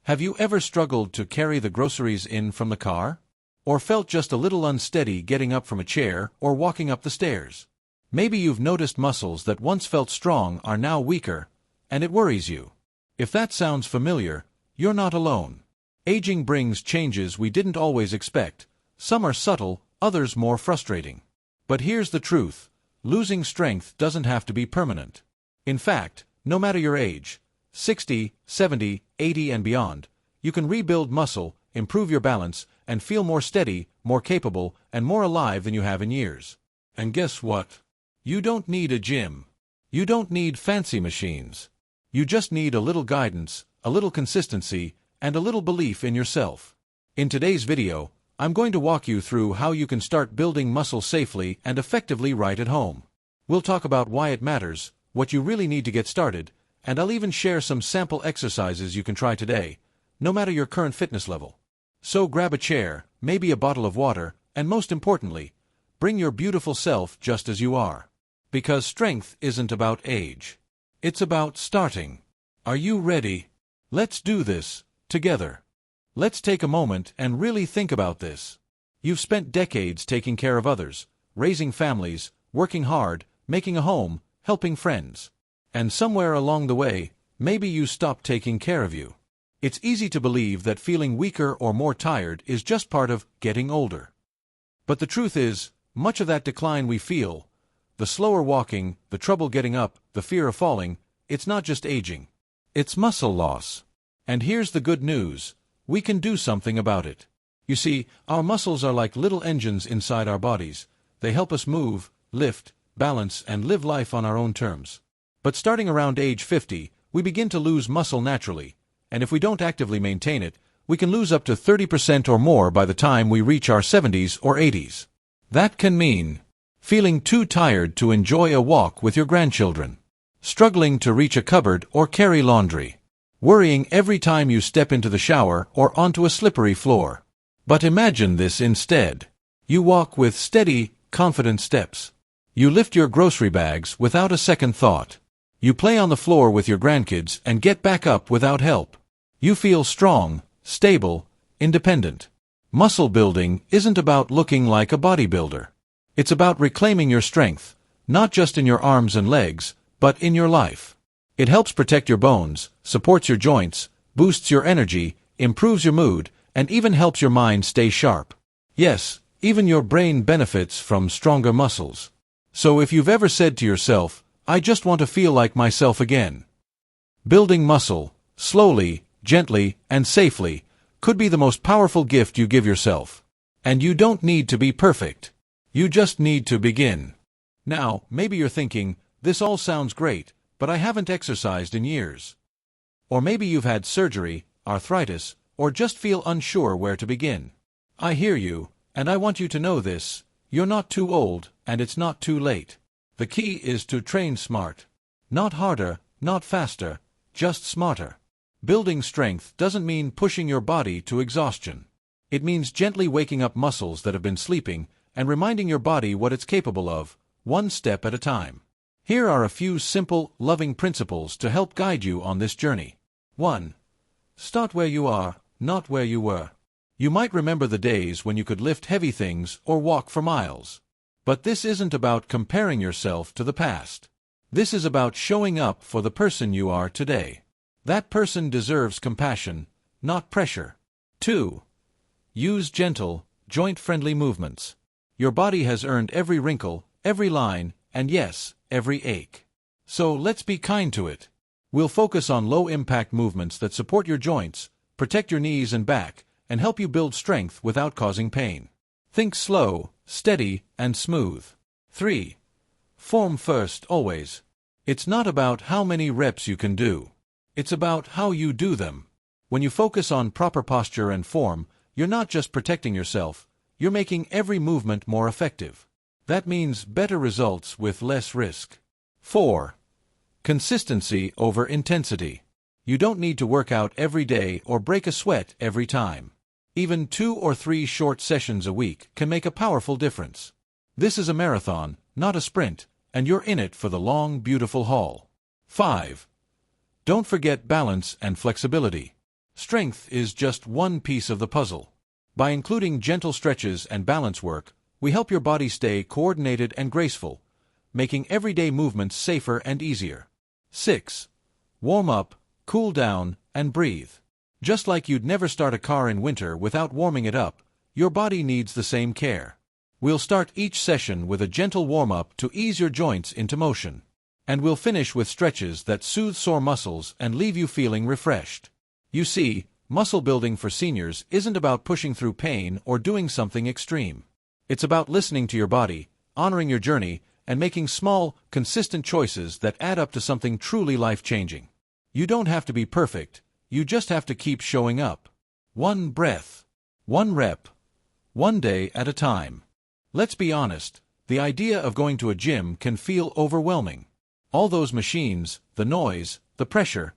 Have you ever struggled to carry the groceries in from the car? Or felt just a little unsteady getting up from a chair or walking up the stairs? Maybe you've noticed muscles that once felt strong are now weaker, and it worries you. If that sounds familiar, you're not alone. Aging brings changes we didn't always expect. Some are subtle, others more frustrating. But here's the truth: losing strength doesn't have to be permanent. In fact, no matter your age, 60, 70, 80 and beyond, you can rebuild muscle, improve your balance, and feel more steady, more capable, and more alive than you have in years. And guess what? You don't need a gym. You don't need fancy machines. You just need a little guidance, a little consistency, and a little belief in yourself. In today's video, I'm going to walk you through how you can start building muscle safely and effectively right at home. We'll talk about why it matters, what you really need to get started, and I'll even share some sample exercises you can try today, no matter your current fitness level. So grab a chair, maybe a bottle of water, and most importantly, bring your beautiful self just as you are. Because strength isn't about age. It's about starting. Are you ready? Let's do this, together. Let's take a moment and really think about this. You've spent decades taking care of others, raising families, working hard, making a home, helping friends. And somewhere along the way, maybe you stopped taking care of you. It's easy to believe that feeling weaker or more tired is just part of getting older. But the truth is, much of that decline we feel, the slower walking, the trouble getting up, the fear of falling, it's not just aging. It's muscle loss. And here's the good news: we can do something about it. You see, our muscles are like little engines inside our bodies. They help us move, lift, balance, and live life on our own terms. But starting around age 50, we begin to lose muscle naturally, and if we don't actively maintain it, we can lose up to 30% or more by the time we reach our 70s or 80s. That can mean feeling too tired to enjoy a walk with your grandchildren, struggling to reach a cupboard or carry laundry, worrying every time you step into the shower or onto a slippery floor. But imagine this instead. You walk with steady, confident steps. You lift your grocery bags without a second thought. You play on the floor with your grandkids and get back up without help. You feel strong, stable, independent. Muscle building isn't about looking like a bodybuilder. It's about reclaiming your strength, not just in your arms and legs, but in your life. It helps protect your bones, supports your joints, boosts your energy, improves your mood, and even helps your mind stay sharp. Yes, even your brain benefits from stronger muscles. So if you've ever said to yourself, "I just want to feel like myself again," building muscle, slowly, gently, and safely, could be the most powerful gift you give yourself. And you don't need to be perfect. You just need to begin. Now, maybe you're thinking, this all sounds great, but I haven't exercised in years. Or maybe you've had surgery, arthritis, or just feel unsure where to begin. I hear you, and I want you to know this: you're not too old, and it's not too late. The key is to train smart. Not harder, not faster, just smarter. Building strength doesn't mean pushing your body to exhaustion. It means gently waking up muscles that have been sleeping and reminding your body what it's capable of, one step at a time. Here are a few simple, loving principles to help guide you on this journey. 1. Start where you are, not where you were. You might remember the days when you could lift heavy things or walk for miles. But this isn't about comparing yourself to the past. This is about showing up for the person you are today. That person deserves compassion, not pressure. 2. Use gentle, joint-friendly movements. Your body has earned every wrinkle, every line, and yes, every ache. So let's be kind to it. We'll focus on low-impact movements that support your joints, protect your knees and back, and help you build strength without causing pain. Think slow, steady, and smooth. 3. Form first, always. It's not about how many reps you can do. It's about how you do them. When you focus on proper posture and form, you're not just protecting yourself, you're making every movement more effective. That means better results with less risk. 4. Consistency over intensity. You don't need to work out every day or break a sweat every time. Even 2 or 3 short sessions a week can make a powerful difference. This is a marathon, not a sprint, and you're in it for the long, beautiful haul. 5. Don't forget balance and flexibility. Strength is just one piece of the puzzle. By including gentle stretches and balance work, we help your body stay coordinated and graceful, making everyday movements safer and easier. 6. Warm up, cool down, and breathe. Just like you'd never start a car in winter without warming it up, your body needs the same care. We'll start each session with a gentle warm-up to ease your joints into motion. And we'll finish with stretches that soothe sore muscles and leave you feeling refreshed. You see, muscle building for seniors isn't about pushing through pain or doing something extreme. It's about listening to your body, honoring your journey, and making small, consistent choices that add up to something truly life-changing. You don't have to be perfect, you just have to keep showing up. One breath, one rep, one day at a time. Let's be honest, the idea of going to a gym can feel overwhelming. All those machines, the noise, the pressure,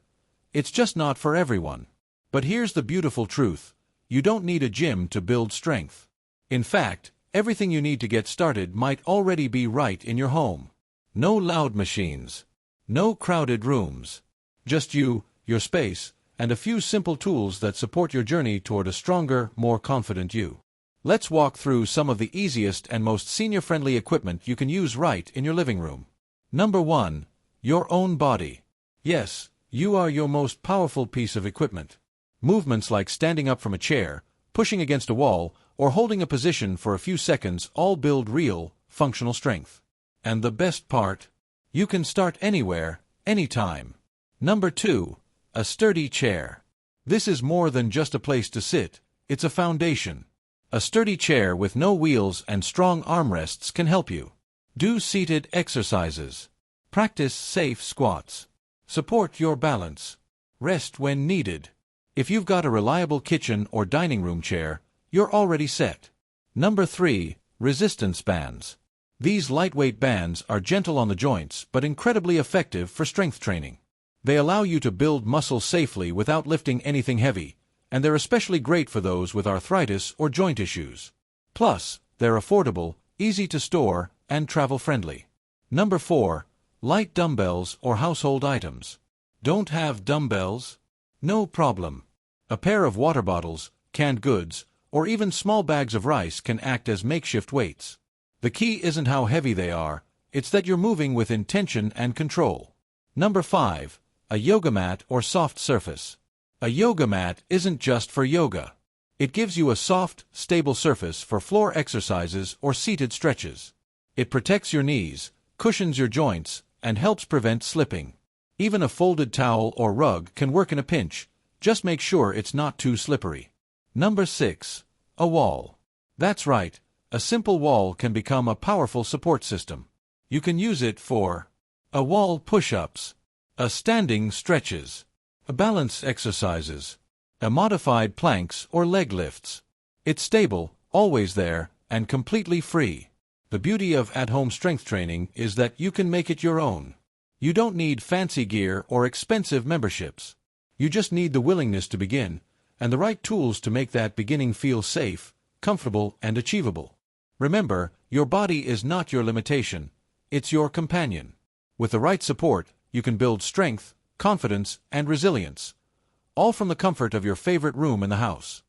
it's just not for everyone. But here's the beautiful truth, you don't need a gym to build strength. In fact, everything you need to get started might already be right in your home. No loud machines, no crowded rooms. Just you, your space, and a few simple tools that support your journey toward a stronger, more confident you. Let's walk through some of the easiest and most senior-friendly equipment you can use right in your living room. Number 1. Your own body. Yes, you are your most powerful piece of equipment. Movements like standing up from a chair, pushing against a wall, or holding a position for a few seconds all build real, functional strength. And the best part? You can start anywhere, anytime. Number 2. A sturdy chair. This is more than just a place to sit, it's a foundation. A sturdy chair with no wheels and strong armrests can help you. Do seated exercises. Practice safe squats. Support your balance. Rest when needed. If you've got a reliable kitchen or dining room chair, you're already set. Number 3. Resistance bands. These lightweight bands are gentle on the joints but incredibly effective for strength training. They allow you to build muscle safely without lifting anything heavy, and they're especially great for those with arthritis or joint issues. Plus, they're affordable, easy to store, and travel-friendly. Number 4. Light dumbbells or household items. Don't have dumbbells? No problem. A pair of water bottles, canned goods, or even small bags of rice can act as makeshift weights. The key isn't how heavy they are, it's that you're moving with intention and control. Number 5. A yoga mat or soft surface. A yoga mat isn't just for yoga. It gives you a soft, stable surface for floor exercises or seated stretches. It protects your knees, cushions your joints, and helps prevent slipping. Even a folded towel or rug can work in a pinch, just make sure it's not too slippery. Number 6. A wall. That's right, a simple wall can become a powerful support system. You can use it for a wall push-ups, a standing stretches, a balance exercises, a modified planks or leg lifts. It's stable, always there, and completely free. The beauty of at-home strength training is that you can make it your own. You don't need fancy gear or expensive memberships. You just need the willingness to begin, and the right tools to make that beginning feel safe, comfortable, and achievable. Remember, your body is not your limitation, it's your companion. With the right support, you can build strength, confidence, and resilience, all from the comfort of your favorite room in the house.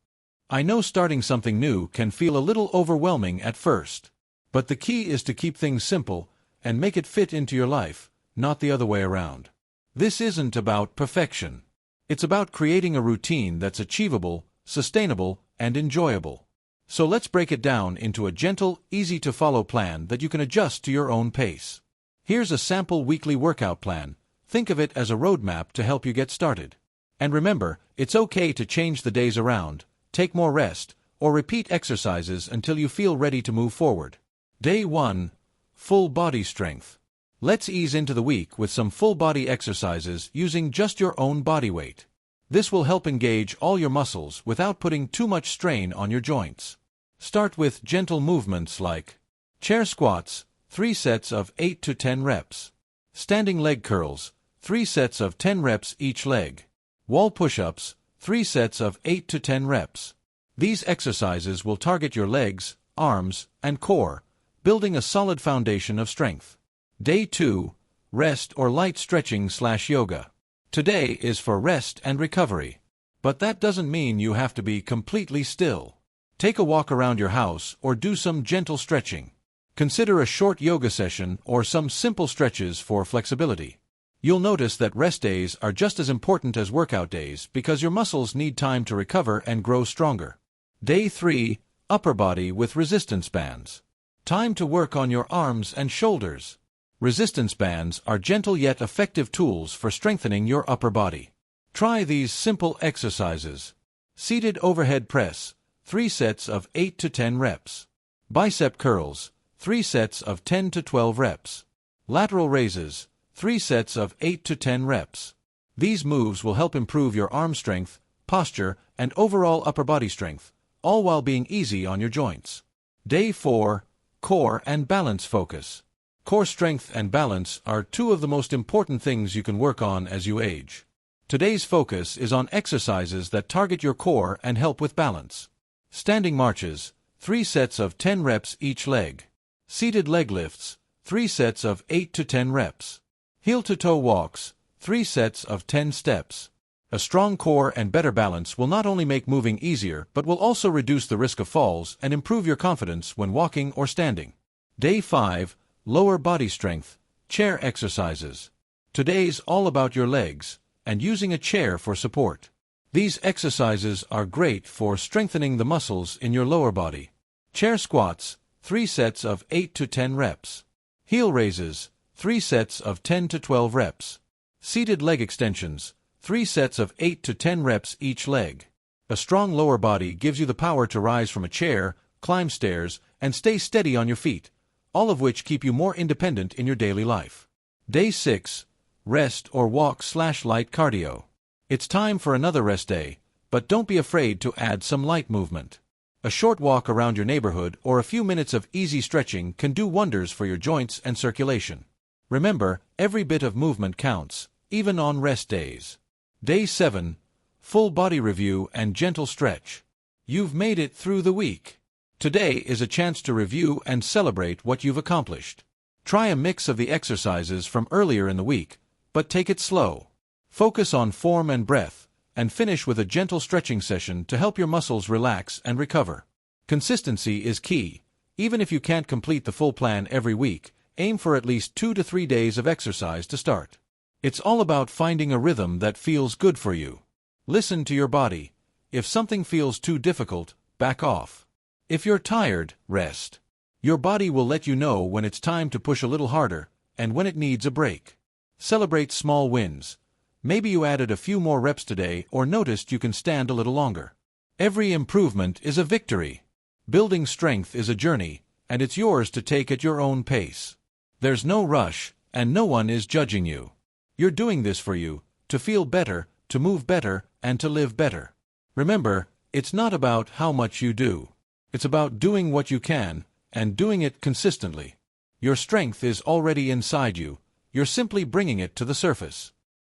I know starting something new can feel a little overwhelming at first, but the key is to keep things simple and make it fit into your life, not the other way around. This isn't about perfection. It's about creating a routine that's achievable, sustainable, and enjoyable. So let's break it down into a gentle, easy-to-follow plan that you can adjust to your own pace. Here's a sample weekly workout plan. Think of it as a roadmap to help you get started. And remember, it's okay to change the days around, take more rest, or repeat exercises until you feel ready to move forward. Day 1. Full body strength. Let's ease into the week with some full body exercises using just your own body weight. This will help engage all your muscles without putting too much strain on your joints. Start with gentle movements like chair squats, 3 sets of 8 to 10 reps. Standing leg curls, 3 sets of 10 reps each leg. Wall push-ups, 3 sets of 8 to 10 reps. These exercises will target your legs, arms, and core, building a solid foundation of strength. Day 2. Rest or light stretching/yoga. Today is for rest and recovery. But that doesn't mean you have to be completely still. Take a walk around your house or do some gentle stretching. Consider a short yoga session or some simple stretches for flexibility. You'll notice that rest days are just as important as workout days because your muscles need time to recover and grow stronger. Day 3. Upper body with resistance bands. Time to work on your arms and shoulders. Resistance bands are gentle yet effective tools for strengthening your upper body. Try these simple exercises. Seated overhead press, 3 sets of 8 to 10 reps. Bicep curls, 3 sets of 10 to 12 reps. Lateral raises, 3 sets of 8 to 10 reps. These moves will help improve your arm strength, posture, and overall upper body strength, all while being easy on your joints. Day 4. Core and balance focus. Core strength and balance are 2 of the most important things you can work on as you age. Today's focus is on exercises that target your core and help with balance. Standing marches, 3 sets of 10 reps each leg. Seated leg lifts, 3 sets of 8 to 10 reps. Heel-to-toe walks, 3 sets of 10 steps. A strong core and better balance will not only make moving easier but will also reduce the risk of falls and improve your confidence when walking or standing. Day 5. Lower body strength, chair exercises. Today's all about your legs and using a chair for support. These exercises are great for strengthening the muscles in your lower body. Chair squats, 3 sets of 8 to 10 reps. Heel raises, 3 sets of 10 to 12 reps. Seated leg extensions, 3 sets of 8 to 10 reps each leg. A strong lower body gives you the power to rise from a chair, climb stairs, and stay steady on your feet, all of which keep you more independent in your daily life. Day 6. Rest or walk/light cardio. It's time for another rest day, but don't be afraid to add some light movement. A short walk around your neighborhood or a few minutes of easy stretching can do wonders for your joints and circulation. Remember, every bit of movement counts, even on rest days. Day 7. Full body review and gentle stretch. You've made it through the week. Today is a chance to review and celebrate what you've accomplished. Try a mix of the exercises from earlier in the week, but take it slow. Focus on form and breath, and finish with a gentle stretching session to help your muscles relax and recover. Consistency is key. Even if you can't complete the full plan every week, aim for at least 2 to 3 days of exercise to start. It's all about finding a rhythm that feels good for you. Listen to your body. If something feels too difficult, back off. If you're tired, rest. Your body will let you know when it's time to push a little harder, and when it needs a break. Celebrate small wins. Maybe you added a few more reps today or noticed you can stand a little longer. Every improvement is a victory. Building strength is a journey, and it's yours to take at your own pace. There's no rush, and no one is judging you. You're doing this for you, to feel better, to move better, and to live better. Remember, it's not about how much you do. It's about doing what you can, and doing it consistently. Your strength is already inside you. You're simply bringing it to the surface.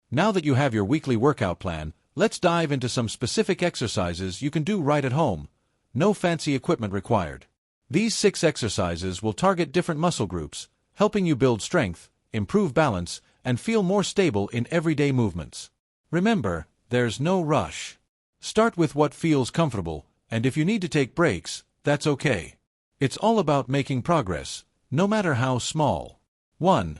Now that you have your weekly workout plan, let's dive into some specific exercises you can do right at home. No fancy equipment required. These 6 exercises will target different muscle groups, helping you build strength, improve balance, and feel more stable in everyday movements. Remember, there's no rush. Start with what feels comfortable, and if you need to take breaks, that's okay. It's all about making progress, no matter how small. 1.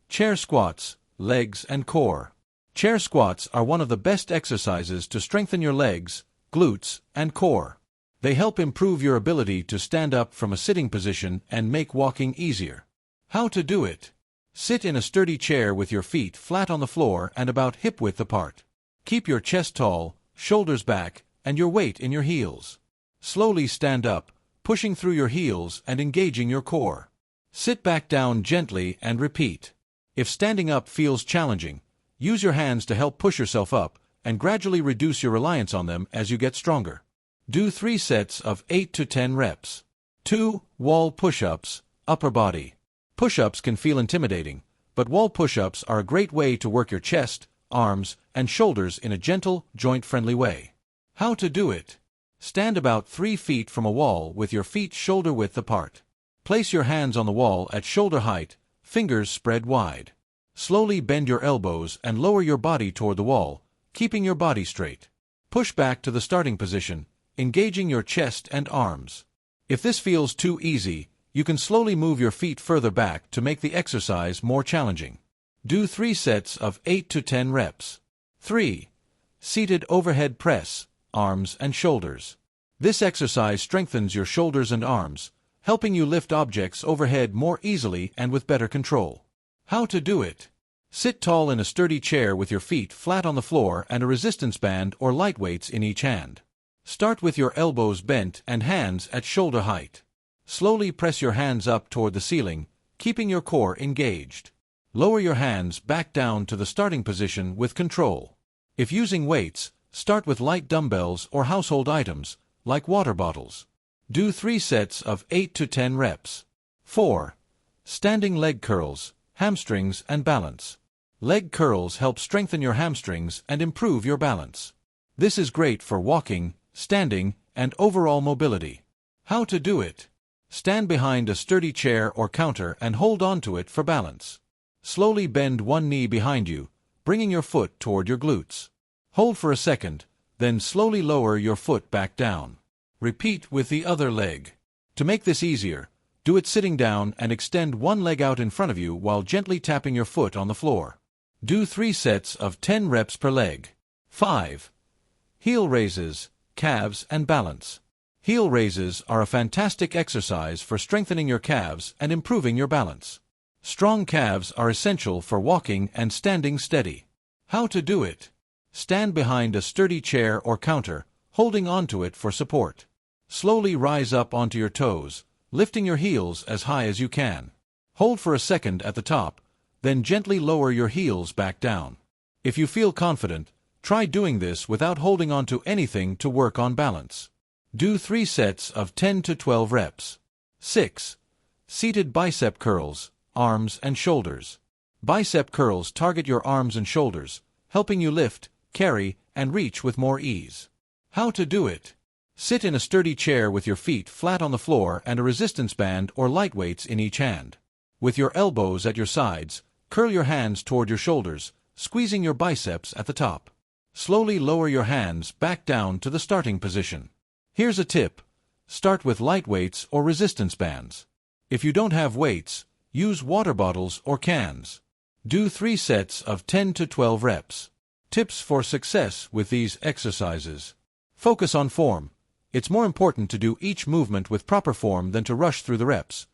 Chair squats, legs and core. Chair squats are one of the best exercises to strengthen your legs, glutes, and core. They help improve your ability to stand up from a sitting position and make walking easier. How to do it? Sit in a sturdy chair with your feet flat on the floor and about hip-width apart. Keep your chest tall, shoulders back, and your weight in your heels. Slowly stand up, pushing through your heels and engaging your core. Sit back down gently and repeat. If standing up feels challenging, use your hands to help push yourself up and gradually reduce your reliance on them as you get stronger. Do 3 sets of 8 to 10 reps. 2. Wall push-ups, upper body. Push-ups can feel intimidating, but wall push-ups are a great way to work your chest, arms, and shoulders in a gentle, joint-friendly way. How to do it? Stand about 3 feet from a wall with your feet shoulder-width apart. Place your hands on the wall at shoulder height, fingers spread wide. Slowly bend your elbows and lower your body toward the wall, keeping your body straight. Push back to the starting position, engaging your chest and arms. If this feels too easy, you can slowly move your feet further back to make the exercise more challenging. Do 3 sets of 8 to 10 reps. 3. Seated overhead press, arms and shoulders. This exercise strengthens your shoulders and arms, helping you lift objects overhead more easily and with better control. How to do it? Sit tall in a sturdy chair with your feet flat on the floor and a resistance band or light weights in each hand. Start with your elbows bent and hands at shoulder height. Slowly press your hands up toward the ceiling, keeping your core engaged. Lower your hands back down to the starting position with control. If using weights, start with light dumbbells or household items, like water bottles. Do 3 sets of 8 to 10 reps. 4. Standing leg curls, hamstrings and balance. Leg curls help strengthen your hamstrings and improve your balance. This is great for walking, standing, and overall mobility. How to do it? Stand behind a sturdy chair or counter and hold on to it for balance. Slowly bend one knee behind you, bringing your foot toward your glutes. Hold for a second, then slowly lower your foot back down. Repeat with the other leg. To make this easier, do it sitting down and extend one leg out in front of you while gently tapping your foot on the floor. Do 3 sets of 10 reps per leg. 5. Heel raises, calves and balance. Heel raises are a fantastic exercise for strengthening your calves and improving your balance. Strong calves are essential for walking and standing steady. How to do it? Stand behind a sturdy chair or counter, holding onto it for support. Slowly rise up onto your toes, lifting your heels as high as you can. Hold for a second at the top, then gently lower your heels back down. If you feel confident, try doing this without holding onto anything to work on balance. Do 3 sets of 10 to 12 reps. 6. Seated bicep curls, arms and shoulders. Bicep curls target your arms and shoulders, helping you lift, carry, and reach with more ease. How to do it? Sit in a sturdy chair with your feet flat on the floor and a resistance band or light weights in each hand. With your elbows at your sides, curl your hands toward your shoulders, squeezing your biceps at the top. Slowly lower your hands back down to the starting position. Here's a tip. Start with light weights or resistance bands. If you don't have weights, use water bottles or cans. Do 3 sets of 10 to 12 reps. Tips for success with these exercises. Focus on form. It's more important to do each movement with proper form than to rush through the reps.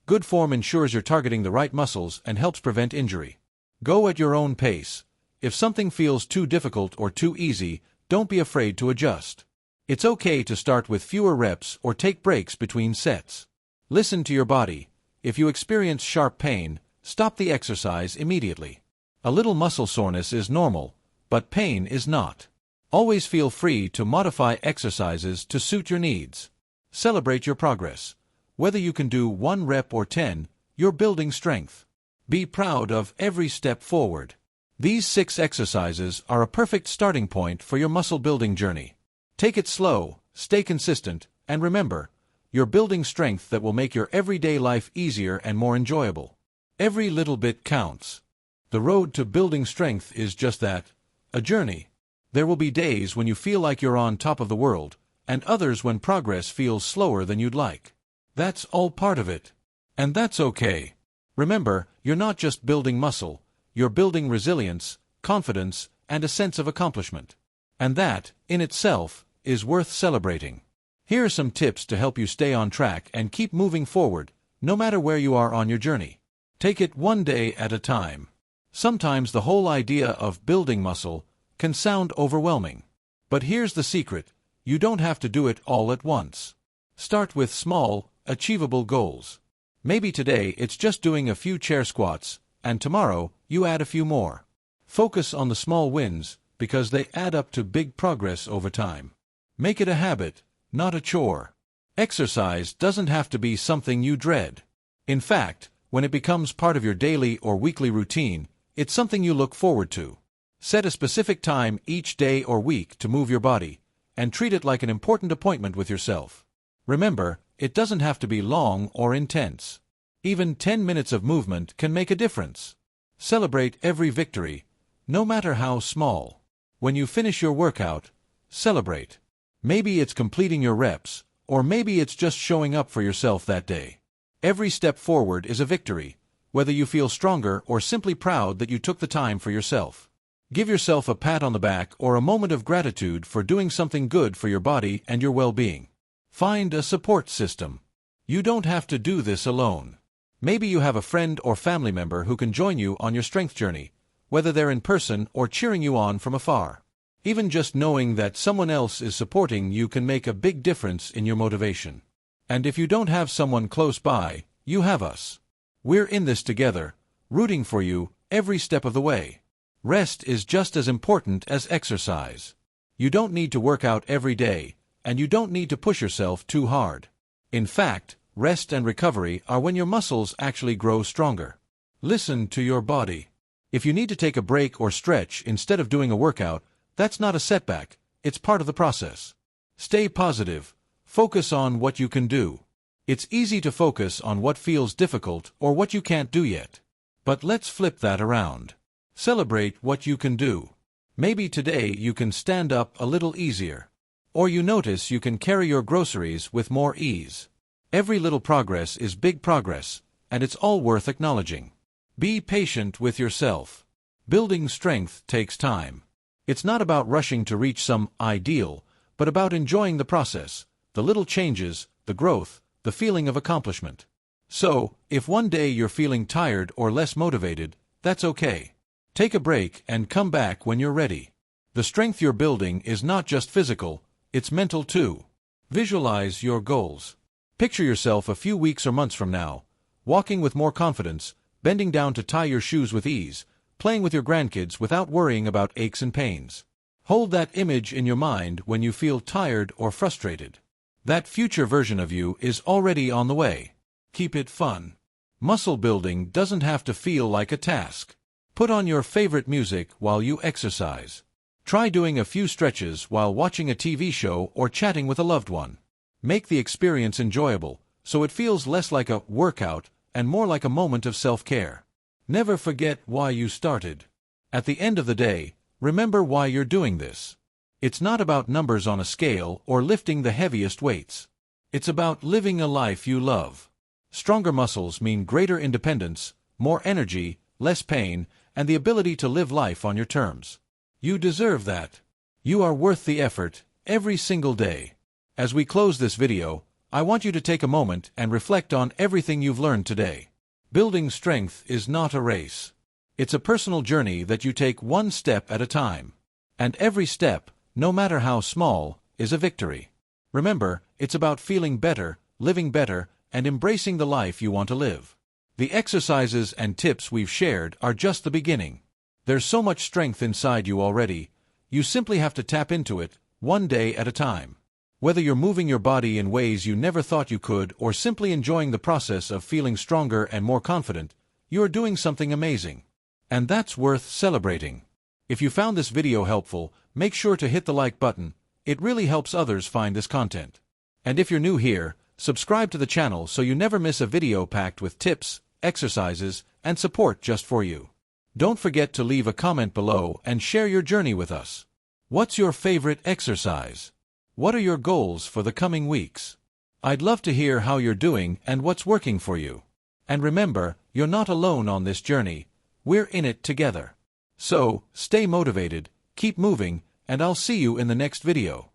Good form ensures you're targeting the right muscles and helps prevent injury. Go at your own pace. If something feels too difficult or too easy, don't be afraid to adjust. It's okay to start with fewer reps or take breaks between sets. Listen to your body. If you experience sharp pain, stop the exercise immediately. A little muscle soreness is normal, but pain is not. Always feel free to modify exercises to suit your needs. Celebrate your progress. Whether you can do 1 rep or 10, you're building strength. Be proud of every step forward. These 6 exercises are a perfect starting point for your muscle building journey. Take it slow, stay consistent, and remember, you're building strength that will make your everyday life easier and more enjoyable. Every little bit counts. The road to building strength is just that, a journey. There will be days when you feel like you're on top of the world, and others when progress feels slower than you'd like. That's all part of it. And that's okay. Remember, you're not just building muscle, you're building resilience, confidence, and a sense of accomplishment. And that, in itself, is worth celebrating. Here are some tips to help you stay on track and keep moving forward, no matter where you are on your journey. Take it one day at a time. Sometimes the whole idea of building muscle can sound overwhelming. But here's the secret: you don't have to do it all at once. Start with small, achievable goals. Maybe today it's just doing a few chair squats, and tomorrow you add a few more. Focus on the small wins, because they add up to big progress over time. Make it a habit, not a chore. Exercise doesn't have to be something you dread. In fact, when it becomes part of your daily or weekly routine, it's something you look forward to. Set a specific time each day or week to move your body, and treat it like an important appointment with yourself. Remember, it doesn't have to be long or intense. Even 10 minutes of movement can make a difference. Celebrate every victory, no matter how small. When you finish your workout, Celebrate. Maybe it's completing your reps, or maybe it's just showing up for yourself that day. Every step forward is a victory, whether you feel stronger or simply proud that you took the time for yourself. Give yourself a pat on the back or a moment of gratitude for doing something good for your body and your well-being. Find a support system. You don't have to do this alone. Maybe you have a friend or family member who can join you on your strength journey, whether they're in person or cheering you on from afar. Even just knowing that someone else is supporting you can make a big difference in your motivation. And if you don't have someone close by, you have us. We're in this together, rooting for you every step of the way. Rest is just as important as exercise. You don't need to work out every day, and you don't need to push yourself too hard. In fact, rest and recovery are when your muscles actually grow stronger. Listen to your body. If you need to take a break or stretch instead of doing a workout, that's not a setback, it's part of the process. Stay positive. Focus on what you can do. It's easy to focus on what feels difficult or what you can't do yet. But let's flip that around. Celebrate what you can do. Maybe today you can stand up a little easier. Or you notice you can carry your groceries with more ease. Every little progress is big progress, and it's all worth acknowledging. Be patient with yourself. Building strength takes time. It's not about rushing to reach some ideal, but about enjoying the process, the little changes, the growth, the feeling of accomplishment. So, if one day you're feeling tired or less motivated, that's okay. Take a break and come back when you're ready. The strength you're building is not just physical, it's mental too. Visualize your goals. Picture yourself a few weeks or months from now, walking with more confidence, bending down to tie your shoes with ease, playing with your grandkids without worrying about aches and pains. Hold that image in your mind when you feel tired or frustrated. That future version of you is already on the way. Keep it fun. Muscle building doesn't have to feel like a task. Put on your favorite music while you exercise. Try doing a few stretches while watching a TV show or chatting with a loved one. Make the experience enjoyable, so it feels less like a workout and more like a moment of self-care. Never forget why you started. At the end of the day, remember why you're doing this. It's not about numbers on a scale or lifting the heaviest weights. It's about living a life you love. Stronger muscles mean greater independence, more energy, less pain, and the ability to live life on your terms. You deserve that. You are worth the effort, every single day. As we close this video, I want you to take a moment and reflect on everything you've learned today. Building strength is not a race. It's a personal journey that you take one step at a time. And every step, no matter how small, is a victory. Remember, it's about feeling better, living better, and embracing the life you want to live. The exercises and tips we've shared are just the beginning. There's so much strength inside you already. You simply have to tap into it, one day at a time. Whether you're moving your body in ways you never thought you could or simply enjoying the process of feeling stronger and more confident, you're doing something amazing. And that's worth celebrating. If you found this video helpful, make sure to hit the like button. It really helps others find this content. And if you're new here, subscribe to the channel so you never miss a video packed with tips, exercises, and support just for you. Don't forget to leave a comment below and share your journey with us. What's your favorite exercise? What are your goals for the coming weeks? I'd love to hear how you're doing and what's working for you. And remember, you're not alone on this journey. We're in it together. So, stay motivated, keep moving, and I'll see you in the next video.